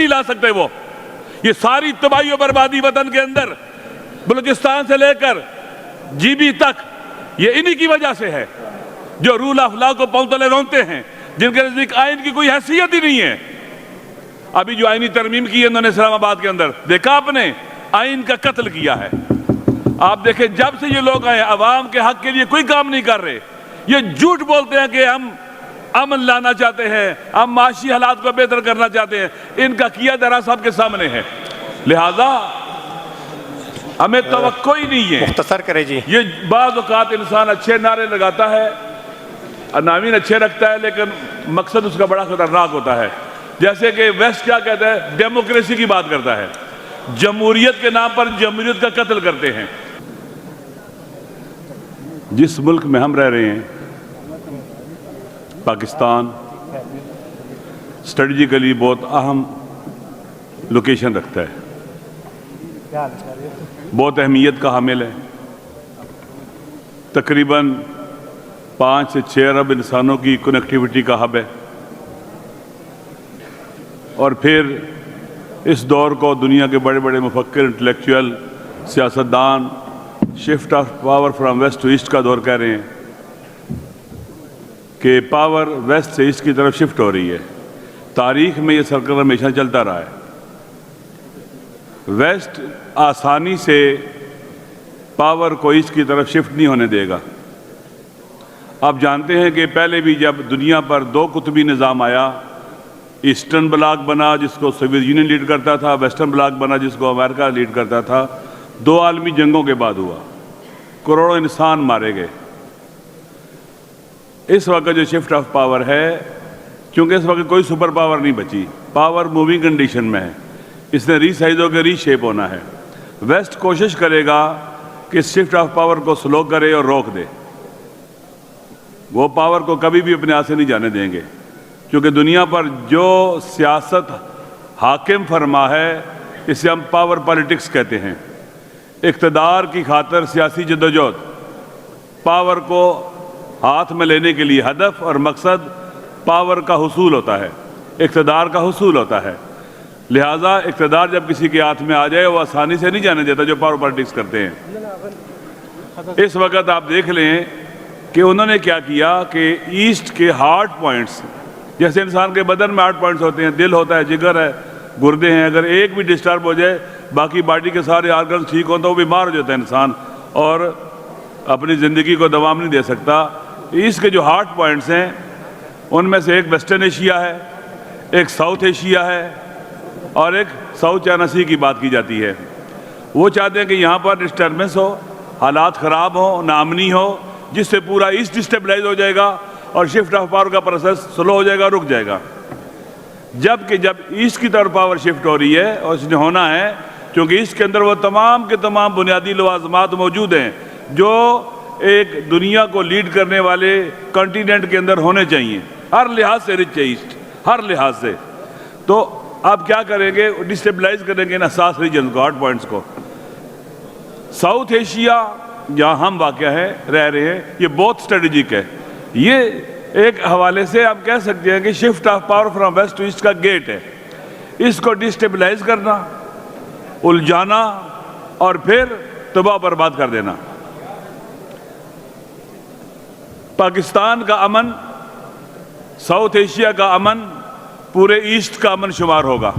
نہیں لا سکتے وہ. یہ ساری تباہی و بربادی وطن کے اندر بلوچستان سے لے کر جی بی تک یہ انہی کی وجہ سے ہے جو رول آف لا کو پاؤں تلے رونتے ہیں، جن کے نزدیک آئین کی کوئی حیثیت ہی نہیں ہے. ابھی جو آئینی ترمیم کی ہے انہوں نے اسلام آباد کے اندر، دیکھا آپ نے آئین کا قتل کیا ہے. آپ دیکھیں جب سے یہ لوگ آئے عوام کے حق کے لیے کوئی کام نہیں کر رہے. یہ جھوٹ بولتے ہیں کہ ہم امن لانا چاہتے ہیں، ہم معاشی حالات کو بہتر کرنا چاہتے ہیں. ان کا کیا درا سب کے سامنے ہے. لہذا ہمیں توقع ہی نہیں ہے. مختصر کرے جی. یہ بعض اوقات انسان اچھے نعرے لگاتا ہے، عناوین اچھے رکھتا ہے، لیکن مقصد اس کا بڑا خطرناک ہوتا ہے. جیسے کہ ویسٹ کیا کہتا ہے، ڈیموکریسی کی بات کرتا ہے، جمہوریت کے نام پر جمہوریت کا قتل کرتے ہیں. جس ملک میں ہم رہ رہے ہیں پاکستان اسٹریٹجیکلی بہت اہم لوکیشن رکھتا ہے، بہت اہمیت کا حامل ہے. تقریباً 5 سے 6 ارب انسانوں کی کنیکٹیوٹی کا ہب ہے. اور پھر اس دور کو دنیا کے بڑے بڑے مفکر، انٹلیکچوئل، سیاستدان shift of power from west to east کا دور کہہ رہے ہیں کہ پاور ویسٹ سے ایسٹ کی طرف شفٹ ہو رہی ہے. تاریخ میں یہ سرکل ہمیشہ چلتا رہا ہے. ویسٹ آسانی سے پاور کو ایسٹ کی طرف شفٹ نہیں ہونے دے گا. آپ جانتے ہیں کہ پہلے بھی جب دنیا پر 2 قطبی نظام آیا، ایسٹرن بلاک بنا جس کو سوویت یونین لیڈ کرتا تھا، ویسٹرن بلاک بنا جس کو امریکہ لیڈ کرتا تھا. 2 عالمی جنگوں کے بعد ہوا، کروڑوں انسان مارے گئے. اس وقت جو شفٹ آف پاور ہے، چونکہ اس وقت کوئی سپر پاور نہیں بچی، پاور موونگ کنڈیشن میں ہے، اس نے ری سائز ہو کے ری شیپ ہونا ہے. ویسٹ کوشش کرے گا کہ اس شفٹ آف پاور کو سلو کرے اور روک دے. وہ پاور کو کبھی بھی اپنے ہاتھ سے نہیں جانے دیں گے، کیونکہ دنیا پر جو سیاست حاکم فرما ہے اسے ہم پاور پالیٹکس کہتے ہیں. اقتدار کی خاطر سیاسی جدوجہد، پاور کو ہاتھ میں لینے کے لیے ہدف اور مقصد پاور کا حصول ہوتا ہے، اقتدار کا حصول ہوتا ہے. لہٰذا اقتدار جب کسی کے ہاتھ میں آ جائے وہ آسانی سے نہیں جانے دیتا جو پاور پالیٹکس کرتے ہیں. اس وقت آپ دیکھ لیں کہ انہوں نے کیا کیا کہ ایسٹ کے ہارٹ پوائنٹس، جیسے انسان کے بدن میں ہارٹ پوائنٹس ہوتے ہیں، دل ہوتا ہے، جگر ہے، گردے ہیں، اگر ایک بھی ڈسٹرب ہو جائے باقی باڈی کے سارے آرگنز ٹھیک ہوں تو وہ بیمار ہو جاتا ہے انسان اور اپنی زندگی کو دوام نہیں دے سکتا. ایسٹ کے جو ہارٹ پوائنٹس ہیں ان میں سے ایک ویسٹرن ایشیا ہے، ایک ساؤتھ ایشیا ہے اور ایک ساؤتھ چائنا سی کی بات کی جاتی ہے. وہ چاہتے ہیں کہ یہاں پر ڈسٹربنس ہو، حالات خراب ہوں، ناامنی ہو، جس سے پورا ایسٹ ڈسٹیبلائز ہو جائے گا اور شفٹ آف پاور کا پروسیس سلو ہو جائے گا، رک جائے گا. جبکہ جب ایسٹ کی طرف پاور شفٹ ہو رہی ہے اور اس نے ہونا ہے کیونکہ ایسٹ کے اندر وہ تمام کے تمام بنیادی لوازمات موجود ہیں جو ایک دنیا کو لیڈ کرنے والے کنٹیننٹ کے اندر ہونے چاہیے، ہر لحاظ سے رچ ہے ایسٹ، ہر لحاظ سے. تو آپ کیا کریں گے؟ ڈسٹیبلائز کریں گے ان حساس ریجن کو، ہارٹ پوائنٹس کو. ساؤتھ ایشیا جہاں ہم واقع ہے رہ رہے ہیں یہ بہت اسٹریٹجک ہے. یہ ایک حوالے سے آپ کہہ سکتے ہیں کہ shift of power from west to east کا گیٹ ہے. اس کو ڈسٹیبلائز کرنا، الجھانا اور پھر تباہ برباد کر دینا. پاکستان کا امن، ساؤتھ ایشیا کا امن پورے ایسٹ کا امن شمار ہوگا.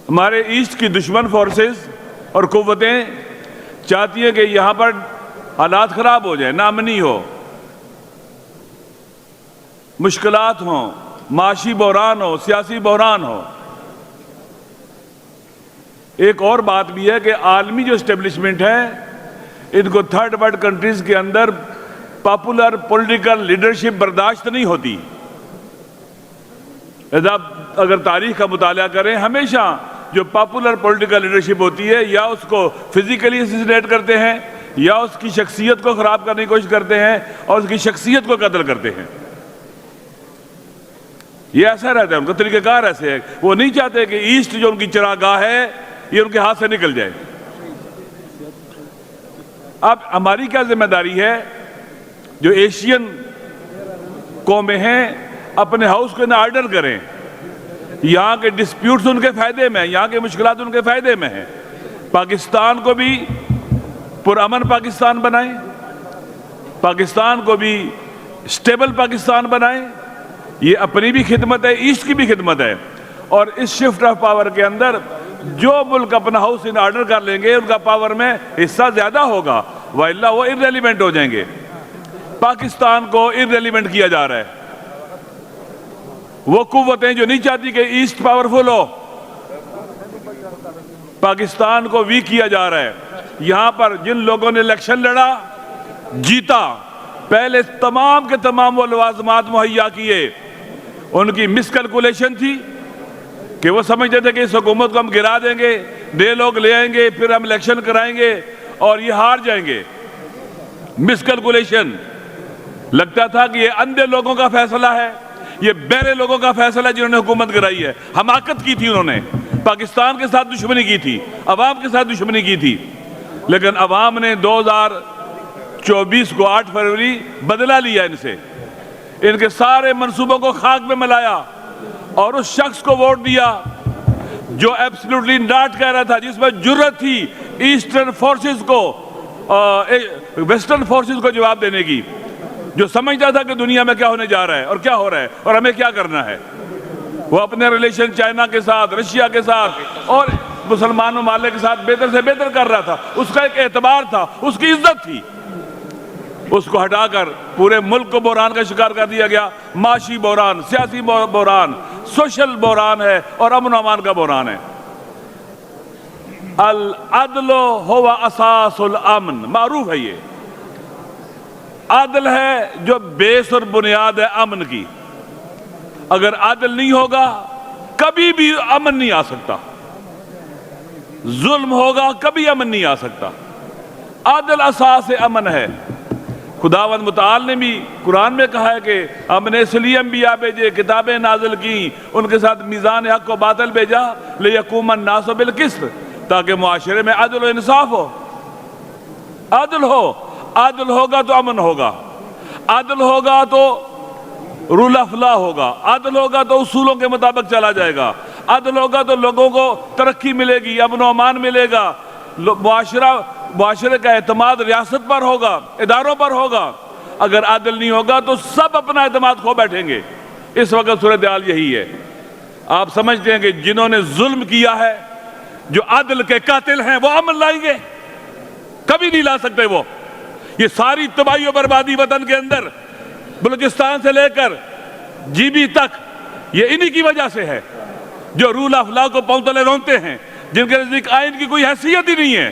ہمارے ایسٹ کی دشمن فورسز اور قوتیں چاہتی ہیں کہ یہاں پر حالات خراب ہو جائیں، ناامنی ہو، مشکلات ہوں، معاشی بحران ہو، سیاسی بحران ہو. ایک اور بات بھی ہے کہ عالمی جو اسٹیبلشمنٹ ہے ان کو تھرڈ ورلڈ کنٹریز کے اندر پاپولر پولیٹیکل لیڈرشپ برداشت نہیں ہوتی. اگر تاریخ کا مطالعہ کریں ہمیشہ جو پاپولر پولیٹیکل لیڈرشپ ہوتی ہے یا اس کو فزیکلی اسیسینیٹ کرتے ہیں یا اس کی شخصیت کو خراب کرنے کی کوشش کرتے ہیں اور اس کی شخصیت کو قتل کرتے ہیں. یہ ایسا رہتا ہے، ان کا طریقہ کار ایسے ہے. وہ نہیں چاہتے کہ ایسٹ جو ان کی چراگاہ ہے یہ ان کے ہاتھ سے نکل جائے. اب ہماری کیا ذمہ داری ہے جو ایشین قومیں ہیں اپنے ہاؤس کو آرڈر کریں یہاں کے ڈسپیوٹس ان کے فائدے میں ہیں، یہاں کے مشکلات ان کے فائدے میں ہیں۔ پاکستان کو بھی پرامن پاکستان بنائیں، پاکستان کو بھی اسٹیبل پاکستان بنائیں، یہ اپنی بھی خدمت ہے، ایسٹ کی بھی خدمت ہے۔ اور اس شفٹ آف پاور کے اندر جو ملک اپنا ہاؤس ان آرڈر کر لیں گے ان کا پاور میں حصہ زیادہ ہوگا، وإلا وہ irrelevant ہو جائیں گے۔ پاکستان کو irrelevant کیا جا رہا ہے، وہ قوتیں جو نہیں چاہتی کہ ایسٹ پاورفل ہو، پاکستان کو ویک کیا جا رہا ہے۔ یہاں پر جن لوگوں نے الیکشن لڑا، جیتا، پہلے تمام کے تمام وہ لوازمات مہیا کیے، ان کی مس کیلکولیشن تھی کہ وہ سمجھتے تھے کہ اس حکومت کو ہم گرا دیں گے، نئے لوگ لے آئیں گے، پھر ہم الیکشن کرائیں گے اور یہ ہار جائیں گے۔ مس کیلکولیشن، لگتا تھا کہ یہ اندھے لوگوں کا فیصلہ ہے، یہ بہرے لوگوں کا فیصلہ ہے جنہوں نے حکومت کرائی ہے۔ حماقت کی تھی انہوں نے، پاکستان کے ساتھ دشمنی کی تھی، عوام کے ساتھ دشمنی کی تھی، لیکن عوام نے 2024 کو 8 فروری بدلہ لیا ان سے، ان کے سارے منصوبوں کو خاک میں ملایا اور اس شخص کو ووٹ دیا جو ایبسلیوٹلی ناٹ کہہ رہا تھا، جس میں جرت تھی ایسٹرن فورسز کو ویسٹرن فورسز کو جواب دینے کی، جو سمجھتا تھا کہ دنیا میں کیا ہونے جا رہا ہے اور کیا ہو رہا ہے اور ہمیں کیا کرنا ہے۔ وہ اپنے ریلیشن چائنا کے ساتھ، رشیا کے ساتھ اور مسلمان ممالک کے ساتھ بہتر سے بہتر کر رہا تھا، اس کا ایک اعتبار تھا، اس کی عزت تھی، اس کو ہٹا کر پورے ملک کو بحران کا شکار کر دیا گیا۔ معاشی بحران، سیاسی بحران، سوشل بحران ہے اور امن و امان کا بحران ہے۔ العدل هو اساس الامن، معروف ہے، یہ عدل ہے جو بیس اور بنیاد ہے امن کی۔ اگر عدل نہیں ہوگا کبھی بھی امن نہیں آ سکتا، ظلم ہوگا کبھی امن نہیں آ سکتا۔ عدل اساس امن ہے۔ خداوند متعال نے بھی قرآن میں کہا ہے کہ ہم نے اس لیے انبیاء بھیجے، کتابیں نازل کی، ان کے ساتھ میزان حق و باطل بھیجا، لیقوم الناس بالقسط، تاکہ معاشرے میں عدل و انصاف ہو۔ عدل ہو، عدل ہوگا تو امن ہوگا، عدل ہوگا تو رول آف لا ہوگا، عدل ہوگا تو اصولوں کے مطابق چلا جائے گا، عدل ہوگا تو لوگوں کو ترقی ملے گی، امن و امان ملے گا، معاشرے کا اعتماد ریاست پر ہوگا، اداروں پر ہوگا۔ اگر عدل نہیں ہوگا تو سب اپنا اعتماد کھو بیٹھیں گے۔ اس وقت صورتحال یہی ہے۔ آپ سمجھتے ہیں کہ جنہوں نے ظلم کیا ہے، جو عدل کے قاتل ہیں، وہ امن لائیں گے؟ کبھی نہیں لا سکتے وہ۔ یہ ساری تباہی و بربادی وطن کے اندر، بلوچستان سے لے کر جی بی تک، یہ انہی کی وجہ سے ہے، جو رول آف لا کو پاؤں تلے رونتے ہیں، جن کے نزدیک آئین کی کوئی حیثیت ہی نہیں ہے۔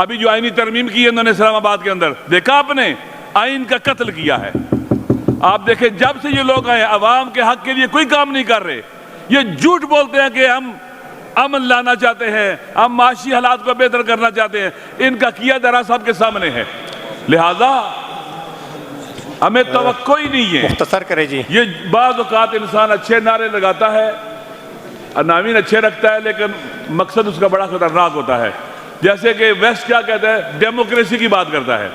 ابھی جو آئینی ترمیم کی ہے انہوں نے اسلام آباد کے اندر، دیکھا آپ نے، آئین کا قتل کیا ہے۔ آپ دیکھیں جب سے یہ لوگ آئے عوام کے حق کے لیے کوئی کام نہیں کر رہے، یہ جھوٹ بولتے ہیں کہ ہم امن لانا چاہتے ہیں، ہم معاشی حالات کو بہتر کرنا چاہتے ہیں، ان کا کیا درا سب کے سامنے ہے۔ لہذا ہمیں توقع ہی نہیں ہے۔ مختصر کرے جی۔ یہ بعض اوقات انسان اچھے نعرے لگاتا ہے، عناوین اچھے رکھتا ہے، لیکن مقصد اس کا بڑا خطرناک ہوتا ہے۔ جیسے کہ ویسٹ کیا کہتا ہے، ڈیموکریسی کی بات کرتا ہے،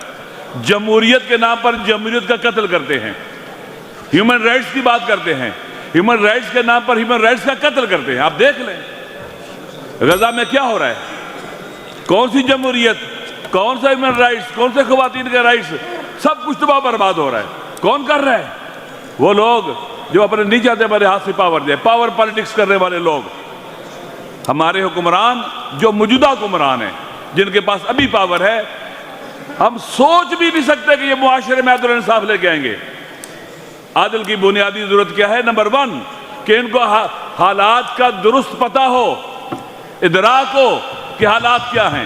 جمہوریت کے نام پر جمہوریت کا قتل کرتے ہیں، ہیومن رائٹس کی بات کرتے ہیں، ہیومن رائٹس کے نام پر ہیومن رائٹس کا قتل کرتے ہیں۔ آپ دیکھ لیں غزہ میں کیا ہو رہا ہے، کون سی جمہوریت، کون سا ہیومن رائٹس، کون سے خواتین کے رائٹس، سب کچھ تباہ برباد ہو رہا ہے۔ کون کر رہا ہے؟ وہ لوگ جو اپنے نہیں چاہتے ہمارے ہاتھ سے پاور دے، پاور پالیٹکس کرنے والے لوگ، ہمارے حکمران جو موجودہ حکمران ہیں، جن کے پاس ابھی پاور ہے، ہم سوچ بھی نہیں سکتے کہ یہ معاشرے میں عدل و انصاف لے کے آئیں گے۔ عدل کی بنیادی ضرورت کیا ہے؟ نمبر 1 کہ ان کو حالات کا درست پتہ ہو، ادراک ہو کہ حالات کیا ہیں،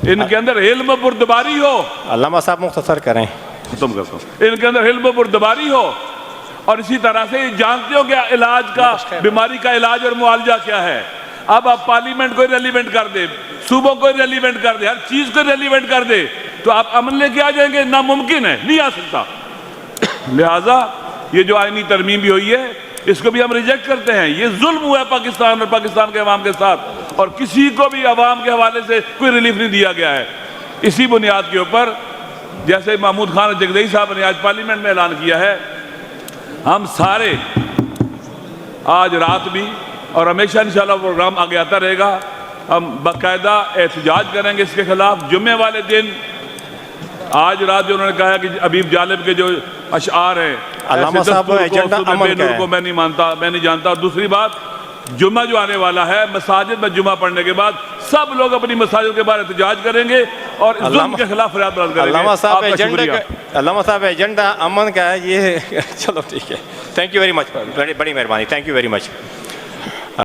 ان کے اندر علم و بردباری ہو۔ علامہ صاحب مختصر کریں۔ ختم کرتا ہوں۔ ان کے اندر علم و بردباری ہو، اور اسی طرح سے یہ جانتے ہو کہ علاج کا، بیماری کا علاج اور معالجہ کیا ہے۔ اب آپ پارلیمنٹ کو ریلیونٹ کر دے، صوبوں کو ریلیونٹ کر دے، ہر چیز کو ریلیونٹ کر دے، تو آپ امن لے کے آ جائیں گے؟ ناممکن ہے، نہیں آ سکتا۔ لہٰذا یہ جو آئینی ترمیم بھی ہوئی ہے، اس کو بھی ہم ریجیکٹ کرتے ہیں۔ یہ ظلم ہوا ہے پاکستان اور پاکستان کے عوام کے ساتھ، اور کسی کو بھی عوام کے حوالے سے کوئی ریلیف نہیں دیا گیا ہے۔ اسی بنیاد کے اوپر جیسے محمود خان جگدئی صاحب نے آج پارلیمنٹ میں اعلان کیا ہے، ہم سارے آج رات بھی اور ہمیشہ انشاءاللہ پروگرام آگے آتا رہے گا. ہم باقاعدہ احتجاج کریں گے اس کے خلاف. جمعے والے دن آج رات جو انہوں نے کہا کہ ابیب جالب کے جو اشعار ہیں علامہ صاحب ایجنڈا امن کا ہے. کو میں نہیں جانتا. اور دوسری بات جمعہ جو آنے والا ہے مساجد میں جمعہ پڑھنے کے بعد سب لوگ اپنی مساجد کے بعد احتجاج کریں گے اور ظلم کے خلاف فریاد بلند کریں گے. علامہ صاحب آپ کا شکریہ. علامہ صاحب ایجنڈا امن کا ہے یہ. چلو ٹھیک ہے. Thank you very much. بڑی مہربانی. Thank you very much.